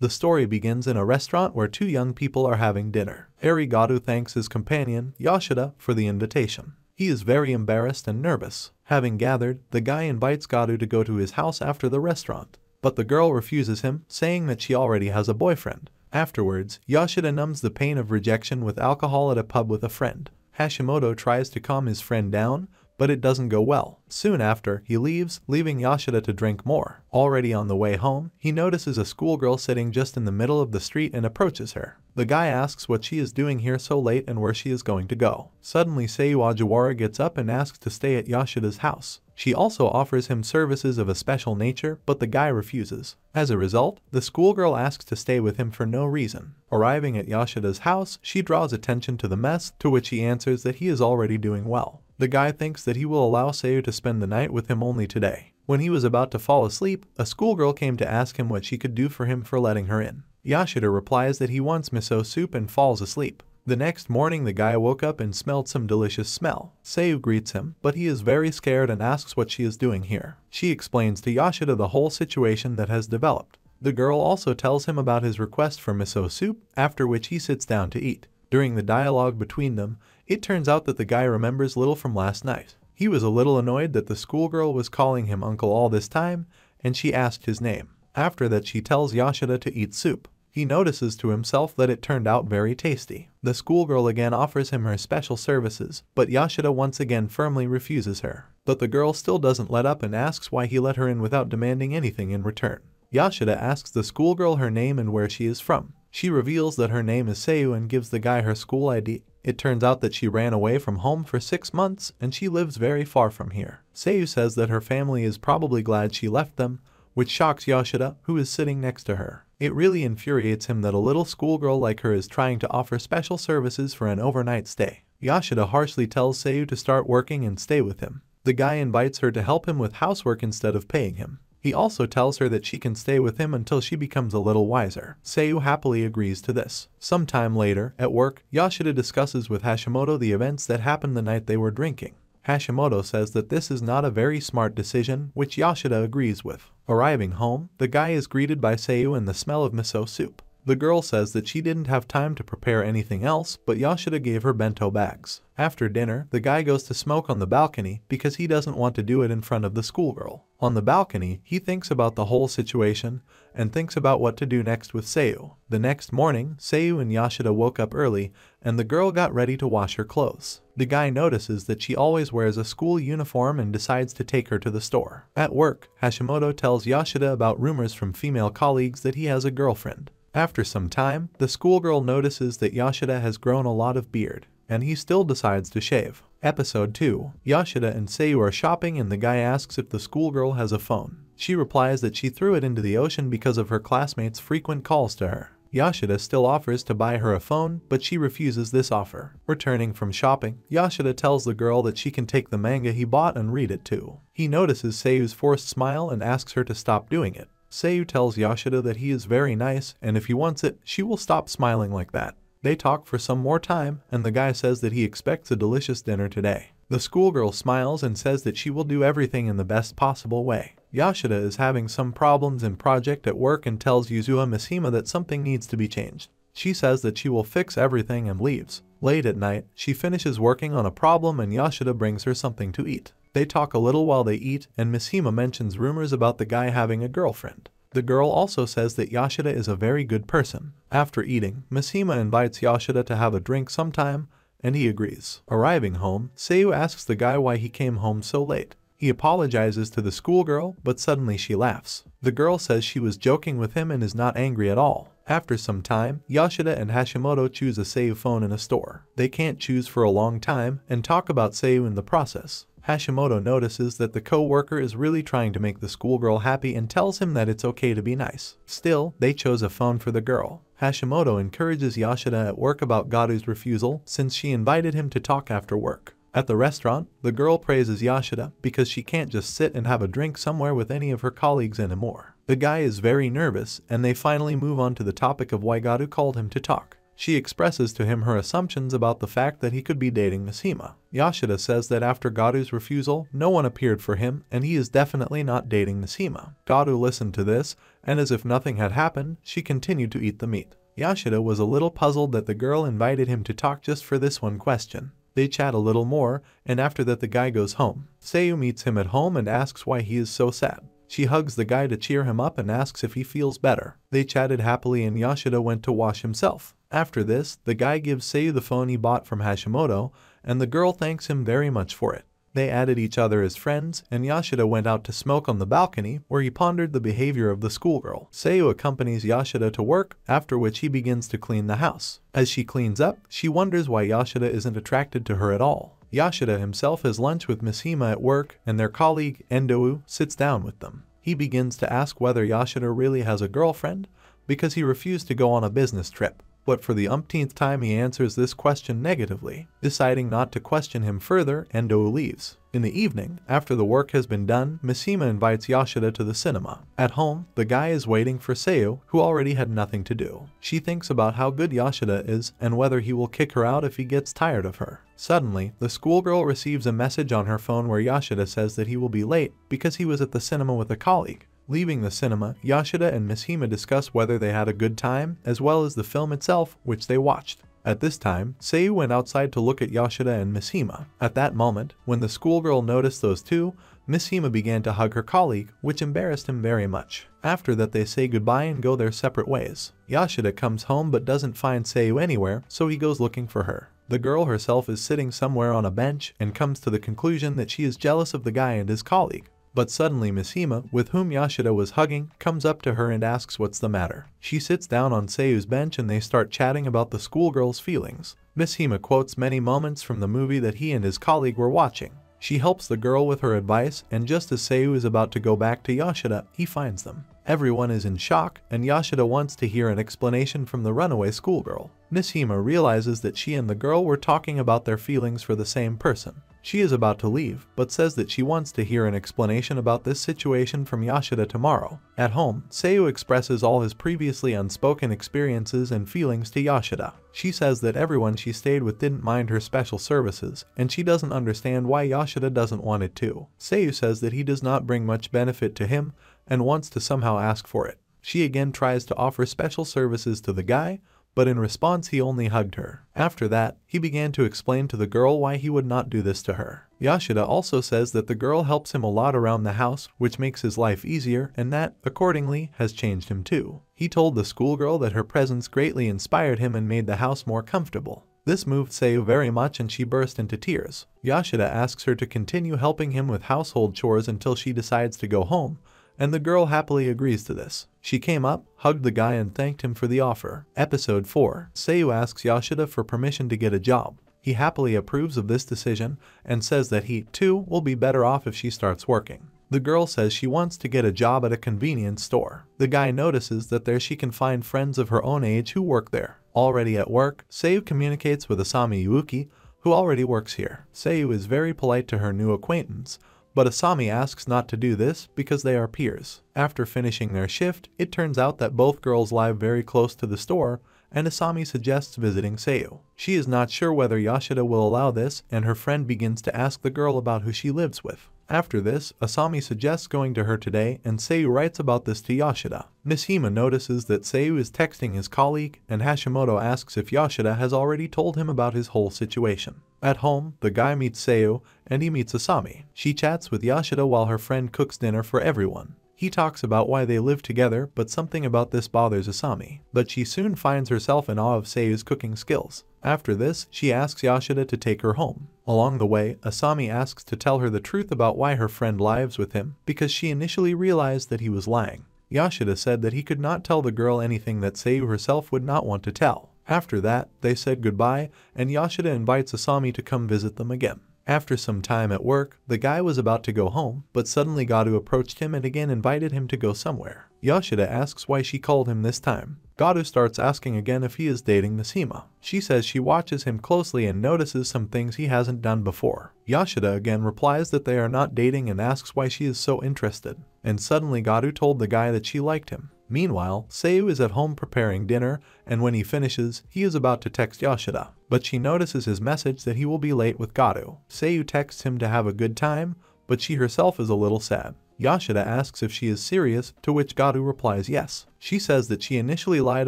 The story begins in a restaurant where two young people are having dinner. Airi Goto thanks his companion, Yoshida, for the invitation. He is very embarrassed and nervous. Having gathered, the guy invites Goto to go to his house after the restaurant. But the girl refuses him, saying that she already has a boyfriend. Afterwards, Yoshida numbs the pain of rejection with alcohol at a pub with a friend. Hashimoto tries to calm his friend down, but it doesn't go well. Soon after, he leaves, leaving Yoshida to drink more. Already on the way home, he notices a schoolgirl sitting just in the middle of the street and approaches her. The guy asks what she is doing here so late and where she is going to go. Suddenly Ogiwara gets up and asks to stay at Yoshida's house. She also offers him services of a special nature, but the guy refuses. As a result, the schoolgirl asks to stay with him for no reason. Arriving at Yoshida's house, she draws attention to the mess, to which he answers that he is already doing well. The guy thinks that he will allow Soru to spend the night with him only today. When he was about to fall asleep, a schoolgirl came to ask him what she could do for him for letting her in. Yoshida replies that he wants miso soup and falls asleep. The next morning the guy woke up and smelled some delicious smell. Soru greets him, but he is very scared and asks what she is doing here. She explains to Yoshida the whole situation that has developed. The girl also tells him about his request for miso soup, after which he sits down to eat. During the dialogue between them, it turns out that the guy remembers little from last night. He was a little annoyed that the schoolgirl was calling him uncle all this time, and she asked his name. After that she tells Yoshida to eat soup. He notices to himself that it turned out very tasty. The schoolgirl again offers him her special services, but Yoshida once again firmly refuses her. But the girl still doesn't let up and asks why he let her in without demanding anything in return. Yoshida asks the schoolgirl her name and where she is from. She reveals that her name is Soru and gives the guy her school ID. It turns out that she ran away from home for 6 months and she lives very far from here. Soru says that her family is probably glad she left them, which shocks Yoshida, who is sitting next to her. It really infuriates him that a little schoolgirl like her is trying to offer special services for an overnight stay. Yoshida harshly tells Soru to start working and stay with him. The guy invites her to help him with housework instead of paying him. He also tells her that she can stay with him until she becomes a little wiser. Soru happily agrees to this. Sometime later, at work, Yoshida discusses with Hashimoto the events that happened the night they were drinking. Hashimoto says that this is not a very smart decision, which Yoshida agrees with. Arriving home, the guy is greeted by Soru and the smell of miso soup. The girl says that she didn't have time to prepare anything else, but Yoshida gave her bento bags. After dinner, the guy goes to smoke on the balcony because he doesn't want to do it in front of the schoolgirl. On the balcony, he thinks about the whole situation and thinks about what to do next with Soru. The next morning, Soru and Yoshida woke up early and the girl got ready to wash her clothes. The guy notices that she always wears a school uniform and decides to take her to the store. At work, Hashimoto tells Yoshida about rumors from female colleagues that he has a girlfriend. After some time, the schoolgirl notices that Yoshida has grown a lot of beard, and he still decides to shave. Episode 2. Yoshida and Soru are shopping and the guy asks if the schoolgirl has a phone. She replies that she threw it into the ocean because of her classmates' frequent calls to her. Yoshida still offers to buy her a phone, but she refuses this offer. Returning from shopping, Yoshida tells the girl that she can take the manga he bought and read it too. He notices Soru's forced smile and asks her to stop doing it. Soru tells Yoshida that he is very nice and if he wants it, she will stop smiling like that. They talk for some more time and the guy says that he expects a delicious dinner today. The schoolgirl smiles and says that she will do everything in the best possible way. Yoshida is having some problems in project at work and tells Yuzua Mishima that something needs to be changed. She says that she will fix everything and leaves. Late at night, she finishes working on a problem and Yoshida brings her something to eat. They talk a little while they eat and Mishima mentions rumors about the guy having a girlfriend. The girl also says that Yoshida is a very good person. After eating, Mishima invites Yoshida to have a drink sometime, and he agrees. Arriving home, Soru asks the guy why he came home so late. He apologizes to the schoolgirl, but suddenly she laughs. The girl says she was joking with him and is not angry at all. After some time, Yoshida and Hashimoto choose a Soru phone in a store. They can't choose for a long time and talk about Soru in the process. Hashimoto notices that the co-worker is really trying to make the schoolgirl happy and tells him that it's okay to be nice. Still, they chose a phone for the girl. Hashimoto encourages Yoshida at work about Goto's refusal since she invited him to talk after work. At the restaurant, the girl praises Yoshida because she can't just sit and have a drink somewhere with any of her colleagues anymore. The guy is very nervous and they finally move on to the topic of why Goto called him to talk. She expresses to him her assumptions about the fact that he could be dating Mishima. Yoshida says that after Garu's refusal, no one appeared for him and he is definitely not dating Mishima. Garu listened to this, and as if nothing had happened, she continued to eat the meat. Yoshida was a little puzzled that the girl invited him to talk just for this one question. They chat a little more, and after that the guy goes home. Seiyu meets him at home and asks why he is so sad. She hugs the guy to cheer him up and asks if he feels better. They chatted happily and Yoshida went to wash himself. After this, the guy gives Seiyu the phone he bought from Hashimoto, and the girl thanks him very much for it. They added each other as friends, and Yoshida went out to smoke on the balcony, where he pondered the behavior of the schoolgirl. Seiyu accompanies Yoshida to work, after which he begins to clean the house. As she cleans up, she wonders why Yoshida isn't attracted to her at all. Yoshida himself has lunch with Mishima at work, and their colleague, Anidawg, sits down with them. He begins to ask whether Yoshida really has a girlfriend, because he refused to go on a business trip. But for the umpteenth time he answers this question negatively. Deciding not to question him further, Endo leaves. In the evening, after the work has been done, Mishima invites Yoshida to the cinema. At home, the guy is waiting for Seiyu, who already had nothing to do. She thinks about how good Yoshida is and whether he will kick her out if he gets tired of her. Suddenly, the schoolgirl receives a message on her phone where Yoshida says that he will be late because he was at the cinema with a colleague. Leaving the cinema, Yoshida and Mishima discuss whether they had a good time, as well as the film itself, which they watched. At this time, Seiyu went outside to look at Yoshida and Mishima. At that moment, when the schoolgirl noticed those two, Mishima began to hug her colleague, which embarrassed him very much. After that they say goodbye and go their separate ways. Yoshida comes home but doesn't find Seiyu anywhere, so he goes looking for her. The girl herself is sitting somewhere on a bench and comes to the conclusion that she is jealous of the guy and his colleague. But suddenly Mishima, with whom Yoshida was hugging, comes up to her and asks what's the matter. She sits down on Seiyu's bench and they start chatting about the schoolgirl's feelings. Mishima quotes many moments from the movie that he and his colleague were watching. She helps the girl with her advice, and just as Seiyu is about to go back to Yoshida, he finds them. Everyone is in shock, and Yoshida wants to hear an explanation from the runaway schoolgirl. Mishima realizes that she and the girl were talking about their feelings for the same person. She is about to leave, but says that she wants to hear an explanation about this situation from Yoshida tomorrow. At home, Seiyu expresses all his previously unspoken experiences and feelings to Yoshida. She says that everyone she stayed with didn't mind her special services, and she doesn't understand why Yoshida doesn't want it too. Seiyu says that he does not bring much benefit to him, and wants to somehow ask for it. She again tries to offer special services to the guy, but in response he only hugged her. After that, he began to explain to the girl why he would not do this to her. Yoshida also says that the girl helps him a lot around the house, which makes his life easier, and that, accordingly, has changed him too. He told the schoolgirl that her presence greatly inspired him and made the house more comfortable. This moved Seiyu very much and she burst into tears. Yoshida asks her to continue helping him with household chores until she decides to go home, and the girl happily agrees to this. She came up, hugged the guy and thanked him for the offer. Episode 4. Seiyu asks Yoshida for permission to get a job. He happily approves of this decision and says that he, too, will be better off if she starts working. The girl says she wants to get a job at a convenience store. The guy notices that there she can find friends of her own age who work there. Already at work, Seiyu communicates with Asami Yuki, who already works here. Seiyu is very polite to her new acquaintance, but Asami asks not to do this because they are peers. After finishing their shift, it turns out that both girls live very close to the store, and Asami suggests visiting Seiyu. She is not sure whether Yoshida will allow this, and her friend begins to ask the girl about who she lives with. After this, Asami suggests going to her today, and Seiyu writes about this to Yoshida. Mishima notices that Seiyu is texting his colleague, and Hashimoto asks if Yoshida has already told him about his whole situation. At home, the guy meets Seiyu, and he meets Asami. She chats with Yoshida while her friend cooks dinner for everyone. He talks about why they live together, but something about this bothers Asami. But she soon finds herself in awe of Seiyu's cooking skills. After this, she asks Yoshida to take her home. Along the way, Asami asks to tell her the truth about why her friend lives with him, because she initially realized that he was lying. Yoshida said that he could not tell the girl anything that Seiyu herself would not want to tell. After that, they said goodbye, and Yoshida invites Asami to come visit them again. After some time at work, the guy was about to go home, but suddenly Goto approached him and again invited him to go somewhere. Yoshida asks why she called him this time. Goto starts asking again if he is dating Mishima. She says she watches him closely and notices some things he hasn't done before. Yoshida again replies that they are not dating and asks why she is so interested. And suddenly Goto told the guy that she liked him. Meanwhile, Seiyu is at home preparing dinner, and when he finishes, he is about to text Yoshida, but she notices his message that he will be late with Goto. Seiyu texts him to have a good time, but she herself is a little sad. Yoshida asks if she is serious, to which Goto replies yes. She says that she initially lied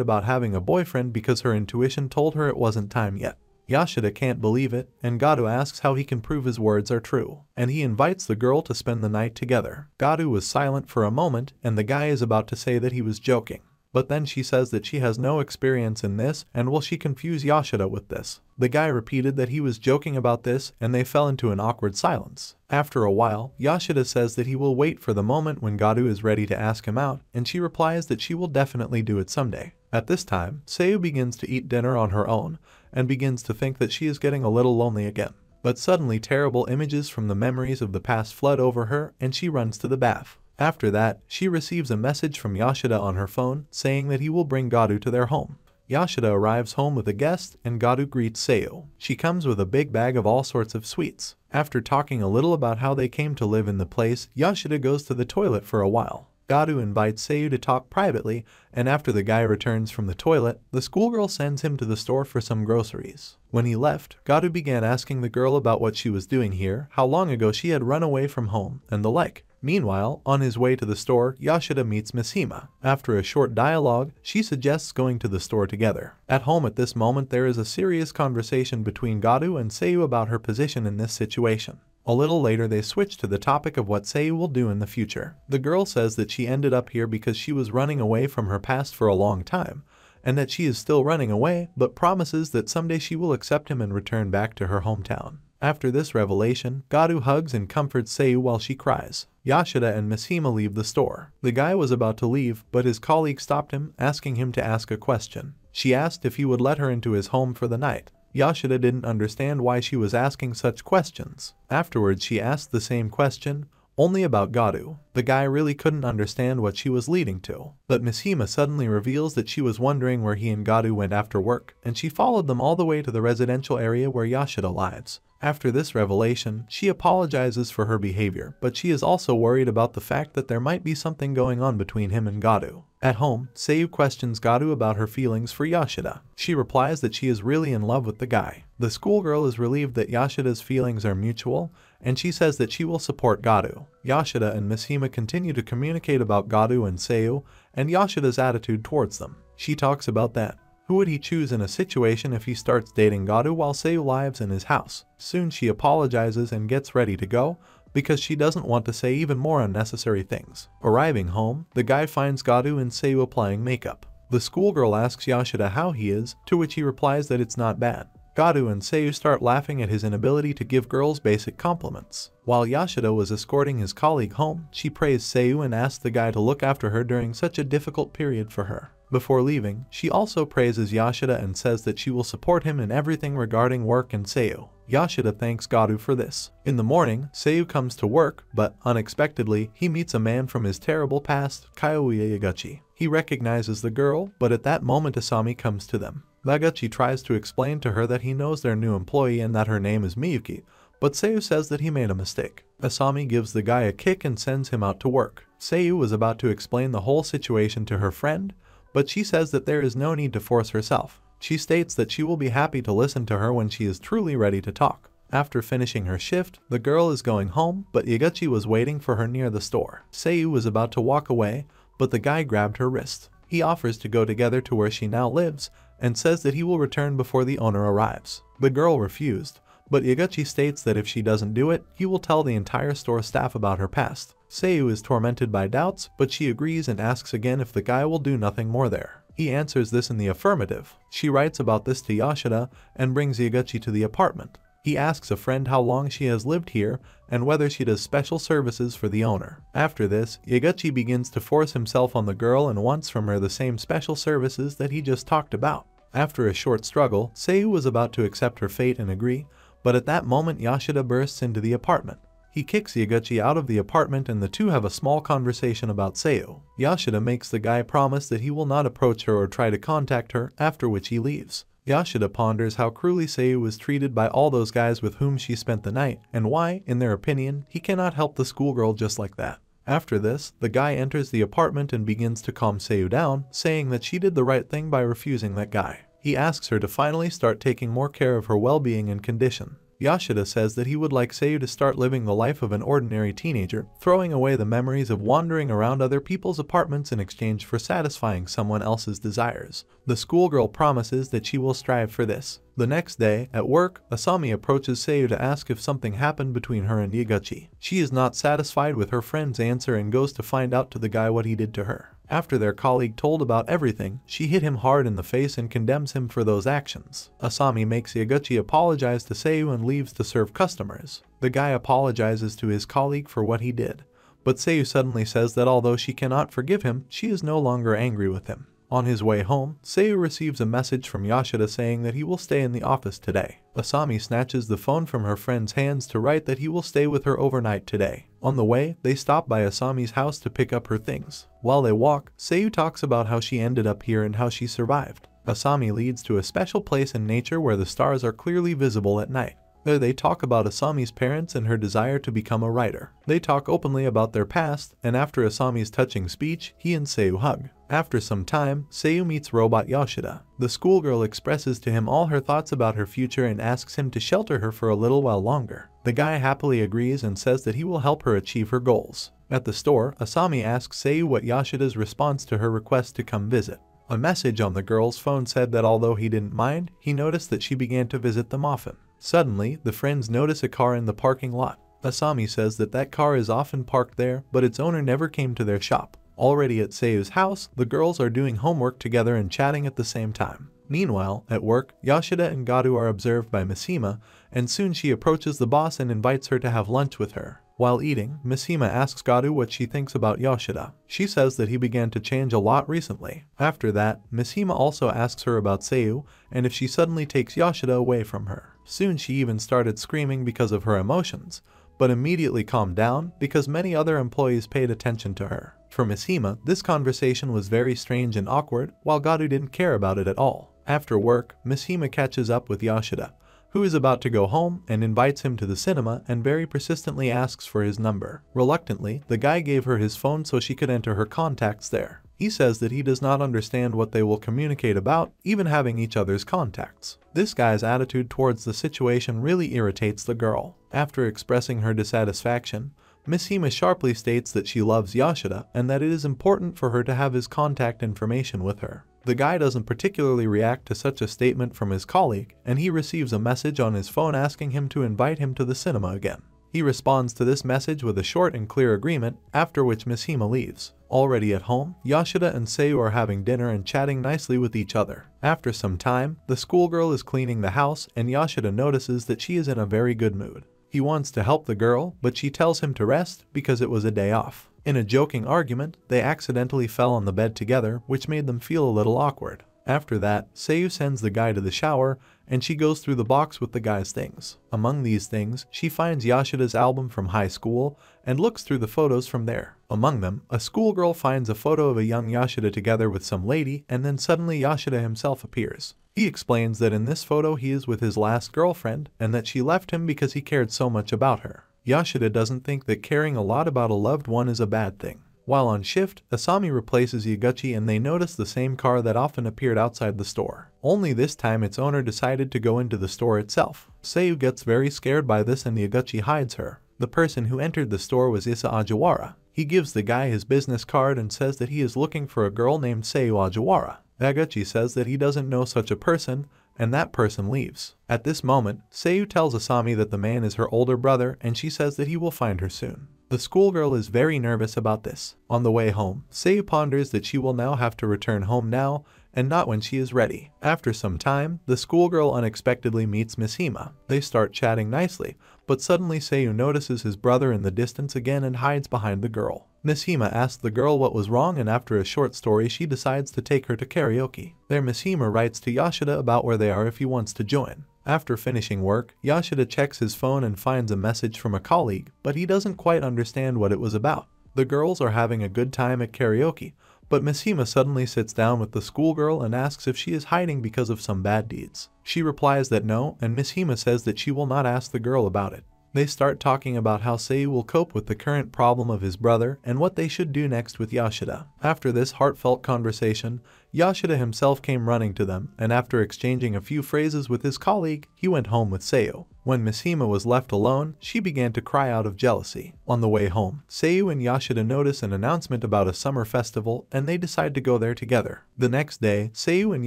about having a boyfriend because her intuition told her it wasn't time yet. Yoshida can't believe it, and Goto asks how he can prove his words are true, and he invites the girl to spend the night together. Goto was silent for a moment, and the guy is about to say that he was joking. But then she says that she has no experience in this, and will she confuse Yoshida with this? The guy repeated that he was joking about this, and they fell into an awkward silence. After a while, Yoshida says that he will wait for the moment when Goto is ready to ask him out, and she replies that she will definitely do it someday. At this time, Seiyu begins to eat dinner on her own, and begins to think that she is getting a little lonely again. But suddenly terrible images from the memories of the past flood over her, and she runs to the bath. After that, she receives a message from Yoshida on her phone saying that he will bring Goto to their home. Yoshida arrives home with a guest, and Goto greets Seiyu. She comes with a big bag of all sorts of sweets. After talking a little about how they came to live in the place, Yoshida goes to the toilet for a while. Goto invites Seiyu to talk privately, and after the guy returns from the toilet, the schoolgirl sends him to the store for some groceries. When he left, Goto began asking the girl about what she was doing here, how long ago she had run away from home, and the like. Meanwhile, on his way to the store, Yoshida meets Mishima. After a short dialogue, she suggests going to the store together. At home at this moment there is a serious conversation between Goto and Seiyu about her position in this situation. A little later they switch to the topic of what Seiyu will do in the future. The girl says that she ended up here because she was running away from her past for a long time, and that she is still running away, but promises that someday she will accept him and return back to her hometown. After this revelation, Goto hugs and comforts Seiyu while she cries. Yoshida and Mishima leave the store. The guy was about to leave, but his colleague stopped him, asking him to ask a question. She asked if he would let her into his home for the night. Yoshida didn't understand why she was asking such questions. Afterwards she asked the same question, only about Goto. The guy really couldn't understand what she was leading to. But Mishima suddenly reveals that she was wondering where he and Goto went after work, and she followed them all the way to the residential area where Yoshida lives. After this revelation, she apologizes for her behavior, but she is also worried about the fact that there might be something going on between him and Goto. At home, Seiyu questions Goto about her feelings for Yoshida. She replies that she is really in love with the guy. The schoolgirl is relieved that Yoshida's feelings are mutual, and she says that she will support Goto. Yoshida and Mishima continue to communicate about Goto and Seiyu, and Yoshida's attitude towards them. She talks about that. Who would he choose in a situation if he starts dating Goto while Seiyu lives in his house? Soon she apologizes and gets ready to go, because she doesn't want to say even more unnecessary things. Arriving home, the guy finds Goto and Seiyu applying makeup. The schoolgirl asks Yoshida how he is, to which he replies that it's not bad. Goto and Seiyu start laughing at his inability to give girls basic compliments. While Yoshida was escorting his colleague home, she praised Seiyu and asked the guy to look after her during such a difficult period for her. Before leaving, she also praises Yoshida and says that she will support him in everything regarding work and Seiyu. Yoshida thanks Goto for this. In the morning, Seiyu comes to work, but unexpectedly, he meets a man from his terrible past, Kyoya Yaguchi. He recognizes the girl, but at that moment Asami comes to them. Yaguchi tries to explain to her that he knows their new employee and that her name is Miyuki, but Seiyu says that he made a mistake. Asami gives the guy a kick and sends him out to work. Seiyu was about to explain the whole situation to her friend, but she says that there is no need to force herself. She states that she will be happy to listen to her when she is truly ready to talk. After finishing her shift, the girl is going home, but Yaguchi was waiting for her near the store. Seiyu was about to walk away, but the guy grabbed her wrist. He offers to go together to where she now lives, and says that he will return before the owner arrives. The girl refused, but Yaguchi states that if she doesn't do it, he will tell the entire store staff about her past. Seiyu is tormented by doubts, but she agrees and asks again if the guy will do nothing more there. He answers this in the affirmative. She writes about this to Yoshida and brings Yaguchi to the apartment. He asks a friend how long she has lived here and whether she does special services for the owner. After this, Yaguchi begins to force himself on the girl and wants from her the same special services that he just talked about. After a short struggle, Seiyu was about to accept her fate and agree, but at that moment Yoshida bursts into the apartment. He kicks Yaguchi out of the apartment and the two have a small conversation about Seiyu. Yoshida makes the guy promise that he will not approach her or try to contact her, after which he leaves. Yoshida ponders how cruelly Seiyu was treated by all those guys with whom she spent the night, and why, in their opinion, he cannot help the schoolgirl just like that. After this, the guy enters the apartment and begins to calm Seiyu down, saying that she did the right thing by refusing that guy. He asks her to finally start taking more care of her well-being and condition. Yoshida says that he would like Seiyu to start living the life of an ordinary teenager, throwing away the memories of wandering around other people's apartments in exchange for satisfying someone else's desires. The schoolgirl promises that she will strive for this. The next day, at work, Asami approaches Seiyu to ask if something happened between her and Yaguchi. She is not satisfied with her friend's answer and goes to find out to the guy what he did to her. After their colleague told about everything, she hit him hard in the face and condemns him for those actions. Asami makes Yaguchi apologize to Seiyu and leaves to serve customers. The guy apologizes to his colleague for what he did, but Seiyu suddenly says that although she cannot forgive him, she is no longer angry with him. On his way home, Seiyu receives a message from Yoshida saying that he will stay in the office today. Asami snatches the phone from her friend's hands to write that he will stay with her overnight today. On the way, they stop by Asami's house to pick up her things. While they walk, Seiyu talks about how she ended up here and how she survived. Asami leads to a special place in nature where the stars are clearly visible at night. There they talk about Asami's parents and her desire to become a writer. They talk openly about their past, and after Asami's touching speech, he and Seiyu hug. After some time, Seiyu meets robot Yoshida. The schoolgirl expresses to him all her thoughts about her future and asks him to shelter her for a little while longer. The guy happily agrees and says that he will help her achieve her goals. At the store, Asami asks Seiyu what Yoshida's response to her request to come visit. A message on the girl's phone said that although he didn't mind, he noticed that she began to visit them often. Suddenly, the friends notice a car in the parking lot. Asami says that that car is often parked there, but its owner never came to their shop. Already at Seiyu's house, the girls are doing homework together and chatting at the same time. Meanwhile, at work, Yoshida and Goto are observed by Mishima, and soon she approaches the boss and invites her to have lunch with her. While eating, Mishima asks Goto what she thinks about Yoshida. She says that he began to change a lot recently. After that, Mishima also asks her about Seiyu, and if she suddenly takes Yoshida away from her. Soon she even started screaming because of her emotions, but immediately calmed down because many other employees paid attention to her. For Mishima, this conversation was very strange and awkward, while Goto didn't care about it at all. After work, Mishima catches up with Yoshida, who is about to go home, and invites him to the cinema and very persistently asks for his number. Reluctantly, the guy gave her his phone so she could enter her contacts there. He says that he does not understand what they will communicate about, even having each other's contacts. This guy's attitude towards the situation really irritates the girl. After expressing her dissatisfaction, Mishima sharply states that she loves Yoshida and that it is important for her to have his contact information with her. The guy doesn't particularly react to such a statement from his colleague, and he receives a message on his phone asking him to invite him to the cinema again. He responds to this message with a short and clear agreement, after which Mishima leaves. Already at home, Yoshida and Seiyu are having dinner and chatting nicely with each other. After some time, the schoolgirl is cleaning the house and Yoshida notices that she is in a very good mood. He wants to help the girl, but she tells him to rest because it was a day off. In a joking argument, they accidentally fell on the bed together, which made them feel a little awkward. After that, Seiyu sends the guy to the shower, and she goes through the box with the guy's things. Among these things, she finds Yoshida's album from high school, and looks through the photos from there. Among them, a schoolgirl finds a photo of a young Yoshida together with some lady, and then suddenly Yoshida himself appears. He explains that in this photo he is with his last girlfriend, and that she left him because he cared so much about her. Yoshida doesn't think that caring a lot about a loved one is a bad thing. While on shift, Asami replaces Yaguchi and they notice the same car that often appeared outside the store. Only this time its owner decided to go into the store itself. Seiyu gets very scared by this and Yaguchi hides her. The person who entered the store was Ogiwara. He gives the guy his business card and says that he is looking for a girl named Seiyu Ogiwara. Yaguchi says that he doesn't know such a person, and that person leaves. At this moment, Seiyu tells Asami that the man is her older brother and she says that he will find her soon. The schoolgirl is very nervous about this. On the way home, Seiyu ponders that she will now have to return home now and not when she is ready. After some time, the schoolgirl unexpectedly meets Mishima. They start chatting nicely, but suddenly Seiyu notices his brother in the distance again and hides behind the girl. Mishima asks the girl what was wrong and after a short story she decides to take her to karaoke. There Mishima writes to Yoshida about where they are if he wants to join. After finishing work, Yoshida checks his phone and finds a message from a colleague, but he doesn't quite understand what it was about. The girls are having a good time at karaoke, but Mishima suddenly sits down with the schoolgirl and asks if she is hiding because of some bad deeds. She replies that no, and Mishima says that she will not ask the girl about it. They start talking about how Seiyu will cope with the current problem of his brother and what they should do next with Yoshida. After this heartfelt conversation, Yoshida himself came running to them, and after exchanging a few phrases with his colleague, he went home with Seiyu. When Mishima was left alone, she began to cry out of jealousy. On the way home, Seiyu and Yoshida notice an announcement about a summer festival and they decide to go there together. The next day, Seiyu and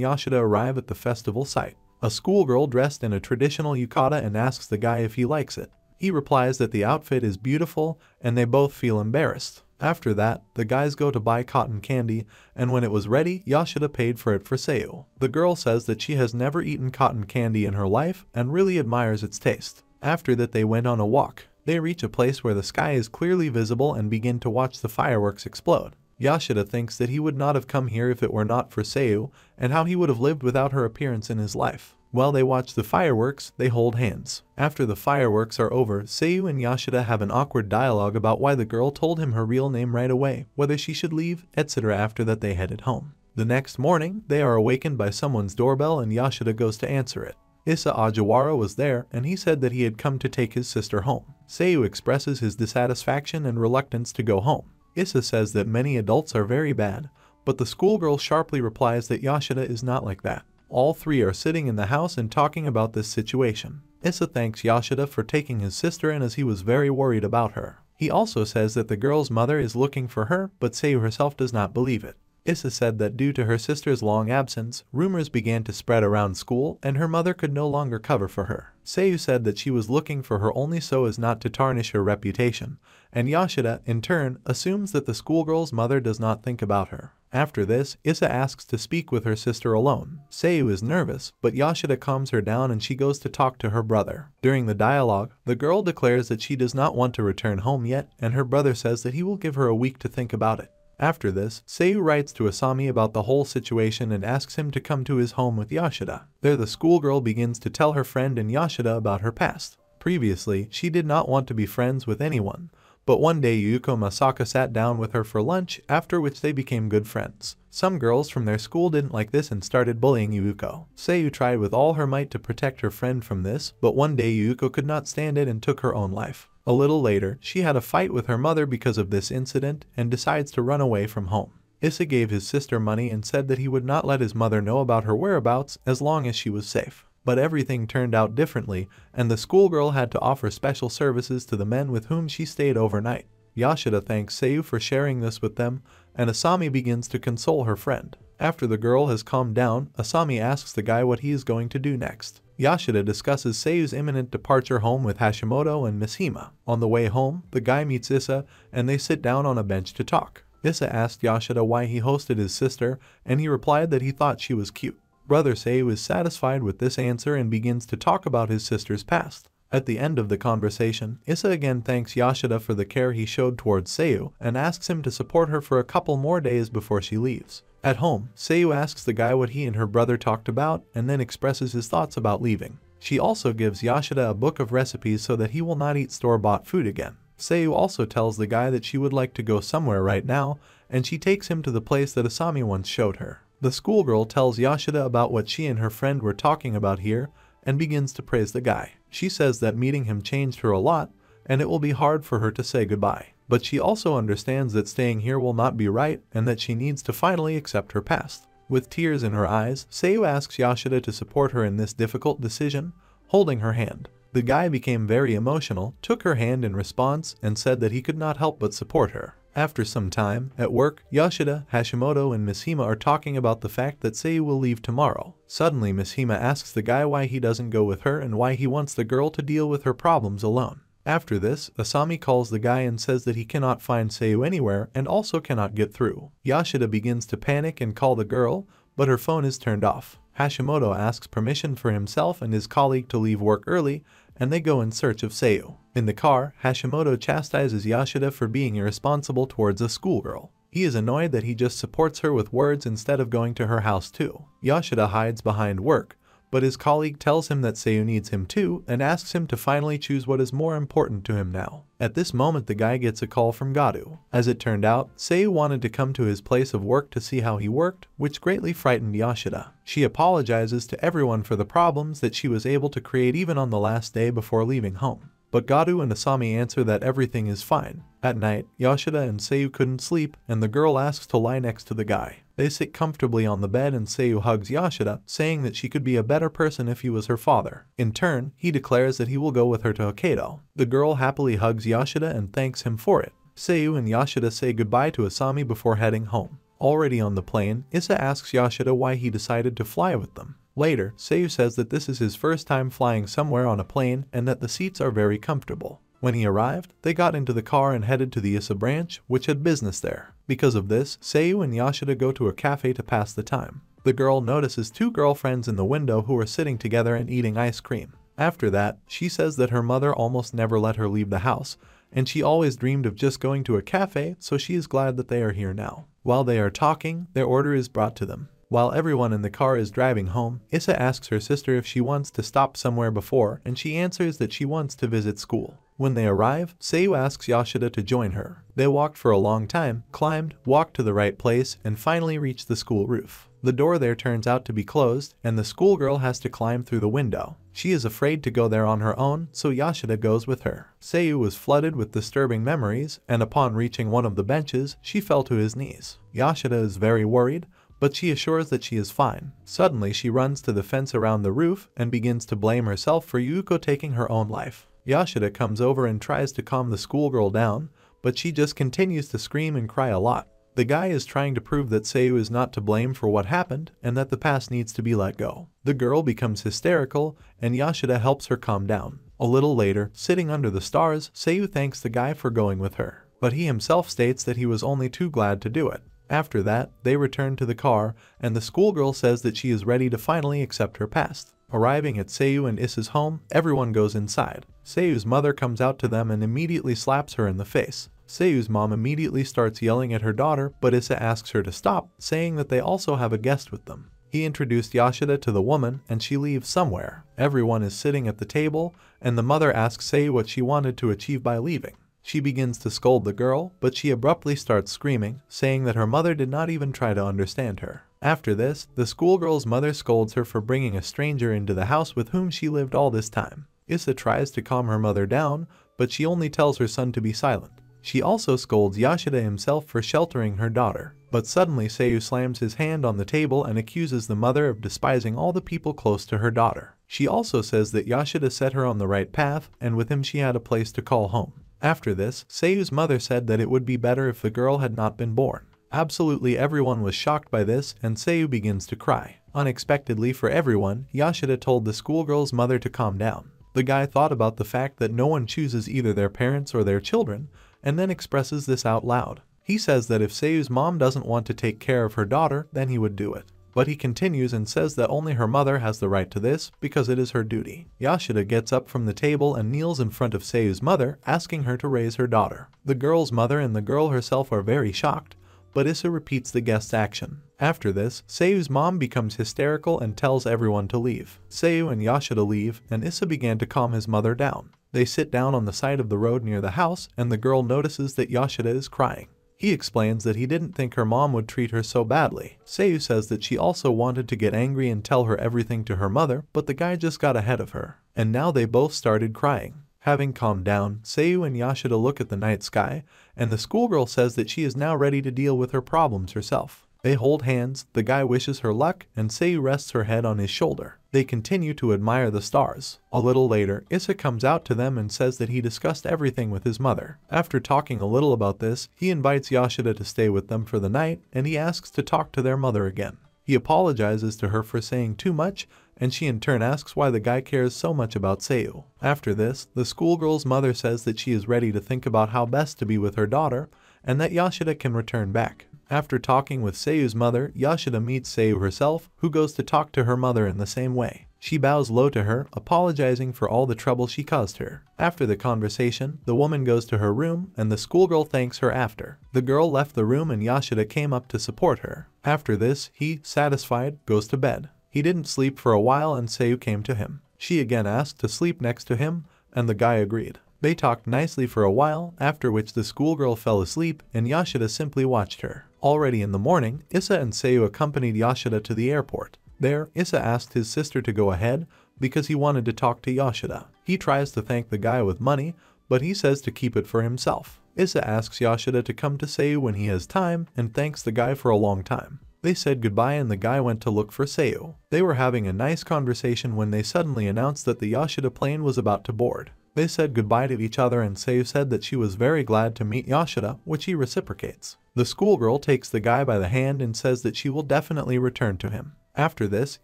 Yoshida arrive at the festival site. A schoolgirl dressed in a traditional yukata and asks the guy if he likes it. He replies that the outfit is beautiful and they both feel embarrassed. After that, the guys go to buy cotton candy, and when it was ready, Yoshida paid for it for Seiyu. The girl says that she has never eaten cotton candy in her life and really admires its taste. After that, they went on a walk. They reach a place where the sky is clearly visible and begin to watch the fireworks explode. Yoshida thinks that he would not have come here if it were not for Seiyu, and how he would have lived without her appearance in his life. While they watch the fireworks, they hold hands. After the fireworks are over, Seiyu and Yoshida have an awkward dialogue about why the girl told him her real name right away, whether she should leave, etc. After that, they headed home. The next morning, they are awakened by someone's doorbell and Yoshida goes to answer it. Ogiwara was there and he said that he had come to take his sister home. Seiyu expresses his dissatisfaction and reluctance to go home. Issa says that many adults are very bad, but the schoolgirl sharply replies that Yoshida is not like that. All three are sitting in the house and talking about this situation. Issa thanks Yoshida for taking his sister in as he was very worried about her. He also says that the girl's mother is looking for her, but Seiyu herself does not believe it. Issa said that due to her sister's long absence, rumors began to spread around school and her mother could no longer cover for her. Seiyu said that she was looking for her only so as not to tarnish her reputation, and Yoshida, in turn, assumes that the schoolgirl's mother does not think about her. After this, Issa asks to speak with her sister alone. Seiyu is nervous, but Yoshida calms her down and she goes to talk to her brother. During the dialogue, the girl declares that she does not want to return home yet, and her brother says that he will give her a week to think about it. After this, Seiyu writes to Asami about the whole situation and asks him to come to his home with Yoshida. There the schoolgirl begins to tell her friend and Yoshida about her past. Previously, she did not want to be friends with anyone, but one day Yuko Masaka sat down with her for lunch, after which they became good friends. Some girls from their school didn't like this and started bullying Yuko. Seiyu tried with all her might to protect her friend from this, but one day Yuko could not stand it and took her own life. A little later, she had a fight with her mother because of this incident and decides to run away from home. Issa gave his sister money and said that he would not let his mother know about her whereabouts as long as she was safe. But everything turned out differently, and the schoolgirl had to offer special services to the men with whom she stayed overnight. Yoshida thanks Seiyu for sharing this with them, and Asami begins to console her friend. After the girl has calmed down, Asami asks the guy what he is going to do next. Yoshida discusses Seiyu's imminent departure home with Hashimoto and Mishima. On the way home, the guy meets Issa, and they sit down on a bench to talk. Issa asked Yoshida why he hosted his sister, and he replied that he thought she was cute. Brother Seiyu is satisfied with this answer and begins to talk about his sister's past. At the end of the conversation, Issa again thanks Yoshida for the care he showed towards Seiyu and asks him to support her for a couple more days before she leaves. At home, Seiyu asks the guy what he and her brother talked about and then expresses his thoughts about leaving. She also gives Yoshida a book of recipes so that he will not eat store-bought food again. Seiyu also tells the guy that she would like to go somewhere right now, and she takes him to the place that Asami once showed her. The schoolgirl tells Yoshida about what she and her friend were talking about here and begins to praise the guy. She says that meeting him changed her a lot and it will be hard for her to say goodbye. But she also understands that staying here will not be right and that she needs to finally accept her past. With tears in her eyes, Seiyu asks Yoshida to support her in this difficult decision, holding her hand. The guy became very emotional, took her hand in response, and said that he could not help but support her. After some time, at work, Yoshida, Hashimoto, and Mishima are talking about the fact that Seiyu will leave tomorrow. Suddenly, Mishima asks the guy why he doesn't go with her and why he wants the girl to deal with her problems alone. After this, Asami calls the guy and says that he cannot find Seiyu anywhere and also cannot get through. Yoshida begins to panic and call the girl, but her phone is turned off. Hashimoto asks permission for himself and his colleague to leave work early, and they go in search of Seiyu. In the car, Hashimoto chastises Yoshida for being irresponsible towards a schoolgirl. He is annoyed that he just supports her with words instead of going to her house too. Yoshida hides behind work, but his colleague tells him that Seiyu needs him too and asks him to finally choose what is more important to him now. At this moment, the guy gets a call from Goto. As it turned out, Seiyu wanted to come to his place of work to see how he worked, which greatly frightened Yoshida. She apologizes to everyone for the problems that she was able to create even on the last day before leaving home. but Goto and Asami answer that everything is fine. At night, Yoshida and Seiyu couldn't sleep, and the girl asks to lie next to the guy. They sit comfortably on the bed and Seiyu hugs Yoshida, saying that she could be a better person if he was her father. In turn, he declares that he will go with her to Hokkaido. The girl happily hugs Yoshida and thanks him for it. Seiyu and Yoshida say goodbye to Asami before heading home. Already on the plane, Issa asks Yoshida why he decided to fly with them. Later, Seiyu says that this is his first time flying somewhere on a plane and that the seats are very comfortable. When he arrived, they got into the car and headed to the Issa branch, which had business there. Because of this, Seiyu and Yoshida go to a cafe to pass the time. The girl notices two girlfriends in the window who are sitting together and eating ice cream. After that, she says that her mother almost never let her leave the house, and she always dreamed of just going to a cafe, so she is glad that they are here now. While they are talking, their order is brought to them. While everyone in the car is driving home, Issa asks her sister if she wants to stop somewhere before, and she answers that she wants to visit school. When they arrive, Seiyu asks Yoshida to join her. They walked for a long time, climbed, walked to the right place, and finally reached the school roof. The door there turns out to be closed, and the schoolgirl has to climb through the window. She is afraid to go there on her own, so Yoshida goes with her. Seiyu was flooded with disturbing memories, and upon reaching one of the benches, she fell to his knees. Yoshida is very worried, but she assures that she is fine. Suddenly, she runs to the fence around the roof and begins to blame herself for Yuko taking her own life. Yoshida comes over and tries to calm the schoolgirl down, but she just continues to scream and cry a lot. The guy is trying to prove that Seiyu is not to blame for what happened and that the past needs to be let go. The girl becomes hysterical and Yoshida helps her calm down. A little later, sitting under the stars, Seiyu thanks the guy for going with her, but he himself states that he was only too glad to do it. After that, they return to the car, and the schoolgirl says that she is ready to finally accept her past. Arriving at Seiyu and Issa's home, everyone goes inside. Seiyu's mother comes out to them and immediately slaps her in the face. Seiyu's mom immediately starts yelling at her daughter, but Issa asks her to stop, saying that they also have a guest with them. He introduced Yoshida to the woman, and she leaves somewhere. Everyone is sitting at the table, and the mother asks Seiyu what she wanted to achieve by leaving. She begins to scold the girl, but she abruptly starts screaming, saying that her mother did not even try to understand her. After this, the schoolgirl's mother scolds her for bringing a stranger into the house with whom she lived all this time. Issa tries to calm her mother down, but she only tells her son to be silent. She also scolds Yoshida himself for sheltering her daughter. But suddenly Seiyu slams his hand on the table and accuses the mother of despising all the people close to her daughter. She also says that Yoshida set her on the right path, and with him she had a place to call home. After this, Seiyu's mother said that it would be better if the girl had not been born. Absolutely everyone was shocked by this, and Seiyu begins to cry. Unexpectedly for everyone, Yoshida told the schoolgirl's mother to calm down. The guy thought about the fact that no one chooses either their parents or their children, and then expresses this out loud. He says that if Seiyu's mom doesn't want to take care of her daughter, then he would do it. But he continues and says that only her mother has the right to this because it is her duty. Yoshida gets up from the table and kneels in front of Seiyu's mother, asking her to raise her daughter. The girl's mother and the girl herself are very shocked, but Issa repeats the guest's action. After this, Seiyu's mom becomes hysterical and tells everyone to leave. Seiyu and Yoshida leave, and Issa began to calm his mother down. They sit down on the side of the road near the house, and the girl notices that Yoshida is crying. He explains that he didn't think her mom would treat her so badly. Seiyu says that she also wanted to get angry and tell her everything to her mother, but the guy just got ahead of her. And now they both started crying. Having calmed down, Seiyu and Yoshida look at the night sky, and the schoolgirl says that she is now ready to deal with her problems herself. They hold hands, the guy wishes her luck, and Seiyu rests her head on his shoulder. They continue to admire the stars. A little later, Issa comes out to them and says that he discussed everything with his mother. After talking a little about this, he invites Yoshida to stay with them for the night, and he asks to talk to their mother again. He apologizes to her for saying too much, and she in turn asks why the guy cares so much about Seiyu. After this, the schoolgirl's mother says that she is ready to think about how best to be with her daughter, and that Yoshida can return back. After talking with Seiyu's mother, Yoshida meets Seiyu herself, who goes to talk to her mother in the same way. She bows low to her, apologizing for all the trouble she caused her. After the conversation, the woman goes to her room, and the schoolgirl thanks her after. The girl left the room and Yoshida came up to support her. After this, he, satisfied, goes to bed. He didn't sleep for a while and Seiyu came to him. She again asked to sleep next to him, and the guy agreed. They talked nicely for a while, after which the schoolgirl fell asleep and Yoshida simply watched her. Already in the morning, Issa and Seiyu accompanied Yoshida to the airport. There, Issa asked his sister to go ahead, because he wanted to talk to Yoshida. He tries to thank the guy with money, but he says to keep it for himself. Issa asks Yoshida to come to Seiyu when he has time and thanks the guy for a long time. They said goodbye and the guy went to look for Seiyu. They were having a nice conversation when they suddenly announced that the Yoshida plane was about to board. They said goodbye to each other and Seiyu said that she was very glad to meet Yoshida, which he reciprocates. The schoolgirl takes the guy by the hand and says that she will definitely return to him. After this,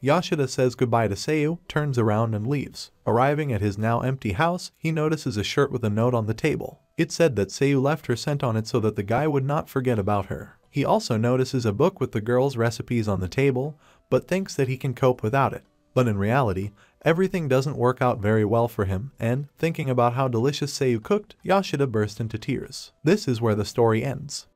Yoshida says goodbye to Seiyu, turns around and leaves. Arriving at his now empty house, he notices a shirt with a note on the table. It said that Seiyu left her scent on it so that the guy would not forget about her. He also notices a book with the girl's recipes on the table, but thinks that he can cope without it. But in reality, everything doesn't work out very well for him, and, thinking about how delicious Seiyu cooked, Yoshida burst into tears. This is where the story ends.